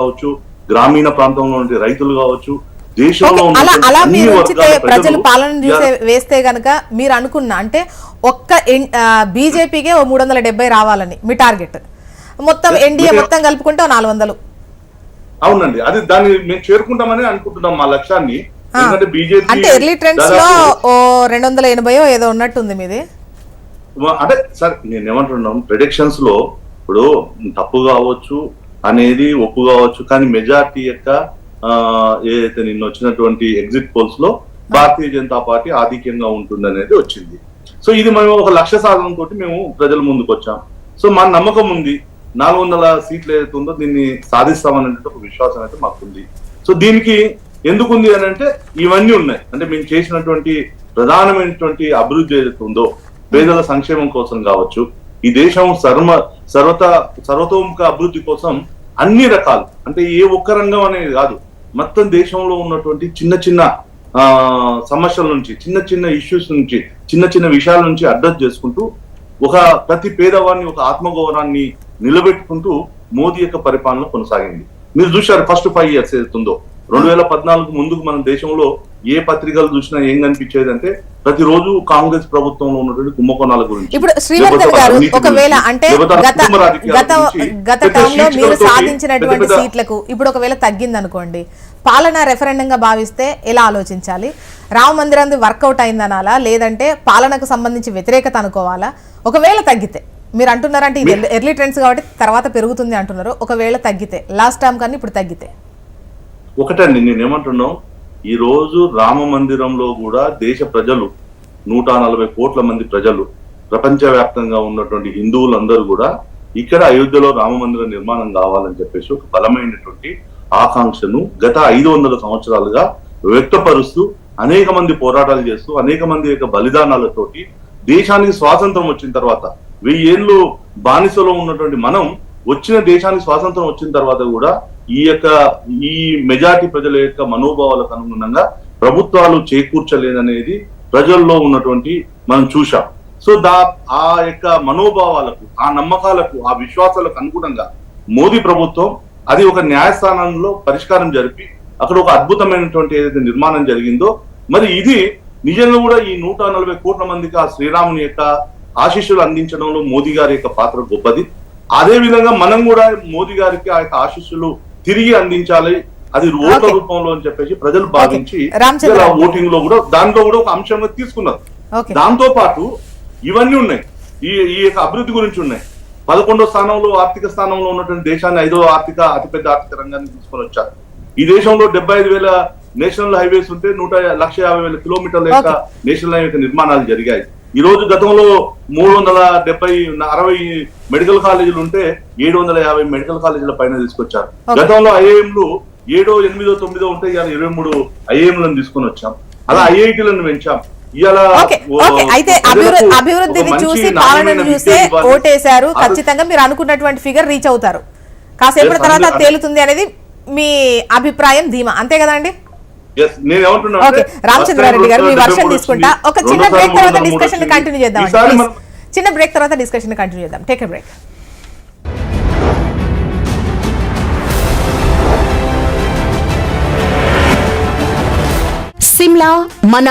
కావచ్చు, గ్రామీణ ప్రాంతంలో ఉండే రైతులు కావచ్చు, దేశంలో అలా మీరు ఉంచితే ప్రజలు పాలన చూసే వేస్తే గనక మీరు అనుకున్న అంటే ఒక్క బీజేపీకే 370 రావాలని మీ టార్గెట్, మొత్తం ఎన్డీఏ మొత్తం కలుపుకుంటే 400. అవునండి, అది దాన్ని మేము చేరుకుంటామని అనుకుంటున్నాం మా లక్ష్యాన్ని. ఎందుకంటే బీజేపీ అంటే ఎర్లీ ట్రెండ్స్ లో 280 ఏదో ఉన్నట్టుంది మీది. అంటే సార్ నేను ఏమంటున్నాం, ప్రెడిక్షన్స్ లో ఇప్పుడు తప్పు కావచ్చు అనేది ఒప్పు కావచ్చు, కానీ మెజార్టీ యొక్క ఏదైతే నిన్న వచ్చినటువంటి ఎగ్జిట్ పోల్స్ లో భారతీయ జనతా పార్టీ ఆధిక్యంగా ఉంటుంది అనేది వచ్చింది. సో ఇది మేము ఒక లక్ష్య సాధనతో మేము ప్రజల ముందుకు వచ్చాం. సో మా నమ్మకం ఉంది, 400 సీట్లు ఏదైతే ఉందో దీన్ని సాధిస్తామనే ఒక విశ్వాసం అయితే మాకుంది. సో దీనికి ఎందుకు ఉంది అని అంటే ఇవన్నీ ఉన్నాయి. అంటే మేము చేసినటువంటి ప్రధానమైనటువంటి అభివృద్ధి ఏదైతే ఉందో, పేదల సంక్షేమం కోసం కావచ్చు, ఈ దేశం సర్వతోముఖ అభివృద్ధి కోసం అన్ని రకాలు, అంటే ఏ ఒక్క రంగం అనేది కాదు, మొత్తం దేశంలో ఉన్నటువంటి చిన్న చిన్న సమస్యల నుంచి, చిన్న చిన్న ఇష్యూస్ నుంచి, చిన్న చిన్న విషయాల నుంచి అడ్రస్ చేసుకుంటూ ప్రతి పేదవాడిని ఒక ఆత్మగౌరవాన్ని నిలబెట్టుకుంటూ మోదీ యొక్క పరిపాలన కొనసాగింది. మీరు చూశారు ఫస్ట్ 5 years ఏదైతుందో, 2014 ముందుకు మన దేశంలో ఏ పత్రికలు చూసినా ఏం కనిపించేది అంటే ప్రతిరోజు కాంగ్రెస్ ప్రభుత్వంలో ఉన్నటువంటి కుంభకోణాల గురించి. ఇప్పుడు శ్రీవర్ధన్ గారు, ఒకవేళ అంటే గత టర్మ్ లో మీరు సాధించినటువంటి సీట్లకు ఇప్పుడు ఒకవేళ తగ్గింది అనుకోండి, పాలన రెఫరెండంగా భావిస్తే ఎలా ఆలోచించాలి? రామ మందిరం వర్కౌట్ అయిందనాలా, లేదంటే పాలనకు సంబంధించి వ్యతిరేకత అనుకోవాలా? ఒకవేళ తగ్గితే మీరు అంటున్నారంటే ఇది ఎర్లీ ట్రెండ్స్ కాబట్టి తర్వాత పెరుగుతుంది అంటున్నారు, ఒకవేళ తగ్గితే లాస్ట్ టర్మ్ కానీ ఇప్పుడు తగ్గితే? ఒకటండి, నేనేమంటున్నాం, ఈ రోజు రామ మందిరంలో కూడా దేశ ప్రజలు 140 కోట్ల మంది ప్రజలు, ప్రపంచవ్యాప్తంగా ఉన్నటువంటి హిందువులందరూ కూడా ఇక్కడ అయోధ్యలో రామ మందిర నిర్మాణం కావాలని చెప్పేసి ఒక బలమైనటువంటి ఆకాంక్షను గత 500 సంవత్సరాలుగా వ్యక్తపరుస్తూ అనేక మంది పోరాటాలు చేస్తూ అనేక మంది యొక్క బలిదానాలతోటి దేశానికి స్వాతంత్రం వచ్చిన తర్వాత, 1000 ఏళ్ళు బానిసలో ఉన్నటువంటి మనం వచ్చిన దేశానికి స్వాతంత్రం వచ్చిన తర్వాత కూడా ఈ మెజారిటీ ప్రజల యొక్క మనోభావాలకు అనుగుణంగా ప్రభుత్వాలు చేకూర్చలేదనేది ప్రజల్లో ఉన్నటువంటి మనం చూశాం. సో ఆ యొక్క మనోభావాలకు, ఆ నమ్మకాలకు, ఆ విశ్వాసాలకు అనుగుణంగా మోదీ ప్రభుత్వం అది ఒక న్యాయస్థానంలో పరిష్కారం జరిపి అక్కడ ఒక అద్భుతమైనటువంటి ఏదైతే నిర్మాణం జరిగిందో, మరి ఇది నిజంగా కూడా ఈ 140 కోట్ల మందికి ఆ శ్రీరాముని యొక్క ఆశీస్సులు అందించడంలో మోదీ గారి యొక్క పాత్ర గొప్పది. అదే విధంగా మనం కూడా మోదీ గారికి ఆ యొక్క ఆశీస్సులు తిరిగి అందించాలి, అది ఓట్ల రూపంలో అని చెప్పేసి ప్రజలు భావించి ఓటింగ్ లో కూడా దాంట్లో కూడా ఒక అంశంగా తీసుకున్నారు. దాంతో పాటు ఇవన్నీ ఉన్నాయి, ఈ యొక్క అభివృద్ధి గురించి ఉన్నాయి. 11వ స్థానంలో ఆర్థిక స్థానంలో ఉన్నటువంటి దేశాన్ని 5వ అతిపెద్ద ఆర్థిక రంగాన్ని తీసుకొని వచ్చారు. ఈ దేశంలో 75,000 నేషనల్ హైవేస్ ఉంటే 1,50,000 కిలోమీటర్ల యొక్క నేషనల్ హైవే నిర్మాణాలు జరిగాయి. ఈ రోజు గతంలో 360 మెడికల్ కాలేజీలు ఉంటే 750 మెడికల్ కాలేజీల పైన తీసుకొచ్చారు. గతంలో ఐఐఎంలు 7, 8, 9 ఉంటే ఇవాళ 23 ఐఐఎంలను తీసుకొని వచ్చాం. అలా ఐఐటీలను పెంచాం. అయితే అభివృద్ధిని చూసి పాలనను చూసే ఓటేశారు, ఖచ్చితంగా మీరు అనుకున్నటువంటి ఫిగర్ రీచ్ అవుతారు, కాసేపటి తర్వాత తేలుతుంది అనేది మీ అభిప్రాయం, ధీమా, అంతే కదండి? రామచంద్రారెడ్డి గారు, మీ వర్షన్ తీసుకుంటా. ఒక చిన్న బ్రేక్ తర్వాత డిస్కషన్ కంటిన్యూ చేద్దాం. చిన్న బ్రేక్ తర్వాత డిస్కషన్ కంటిన్యూ చేద్దాం. Take a break. Shimla, Manali.